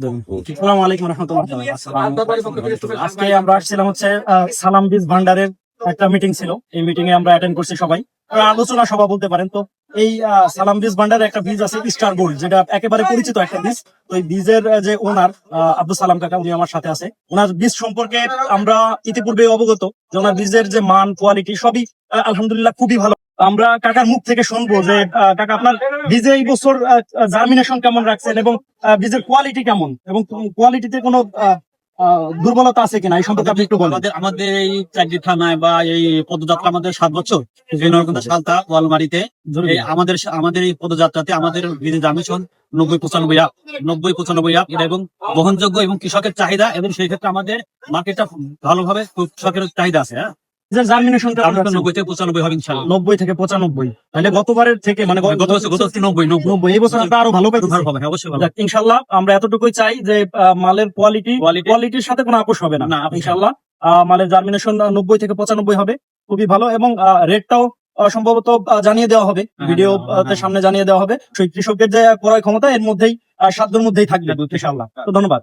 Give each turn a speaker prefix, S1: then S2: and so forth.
S1: আসসালামু আলাইকুম রহমতুল্লাহ। আজকে আমরা আসছিলাম হচ্ছে সালাম বীজ ভান্ডারের একটা মিটিং ছিল। এই মিটিং এ আমরা অ্যাটেন্ড করছি সবাই, আলোচনা সভা বলতে পারেন। তো এই সালাম বীজ ভান্ডারের একটা বীজ আছে স্টার গোল্ড, যেটা একেবারে পরিচিত একটা বীজ। তো এই বীজের যে ওনার আব্দুল সালাম কাকা, উনি আমার সাথে আছে। ওনার বীজ সম্পর্কে আমরা ইতিপূর্বে অবগত যে ওনার বীজের যে মান, কোয়ালিটি সবই আলহামদুলিল্লাহ খুবই ভালো। আমরা কাকার মুখ থেকে শুনবো যে কাকা আপনার বীজে এই বছর জার্মিনেশন কেমন রাখছেন এবং বীজের কোয়ালিটি কেমন, এবং কোয়ালিটিতে কোনো দুর্বলতা আছে কিনা এই সম্পর্কে আপনি একটু বলেন।
S2: আমাদের এই চাকরি থানায় বা এই পদযাত্রা আমাদের 7 বছর সালতা ওয়ালমারিতে আমাদের এই পদযাত্রাতে আমাদের বীজের জার্মিনেশন 90-95 আপ এটা, এবং বহনযোগ্য এবং কৃষকের চাহিদা, এবং সেই ক্ষেত্রে আমাদের মার্কেটটা ভালোভাবে কৃষকের চাহিদা আছে।
S1: বীজের জার্মিনেশন
S2: 90-95 হবে ইনশাআল্লাহ।
S1: 90-95, তাহলে গতবারের থেকে মানে
S2: গত বছর 90
S1: এই বছর আমরা আরো ভালো
S2: হবে, অবশ্যই ভালো।
S1: ইনশাল্লাহ আমরা এতটুকুই চাই যে মালের কোয়ালিটির সাথে কোনো আপোষ হবে না ইনশাল্লাহ। মালের জার্মিনেশন 90-95 হবে, খুবই ভালো। এবং রেটটাও সম্ভবত জানিয়ে দেওয়া হবে, ভিডিও সামনে জানিয়ে দেওয়া হবে। সেই কৃষকের যে ক্রয় ক্ষমতা এর মধ্যেই সাধ্যের মধ্যেই থাকবে ইনশাল্লাহ। তো ধন্যবাদ।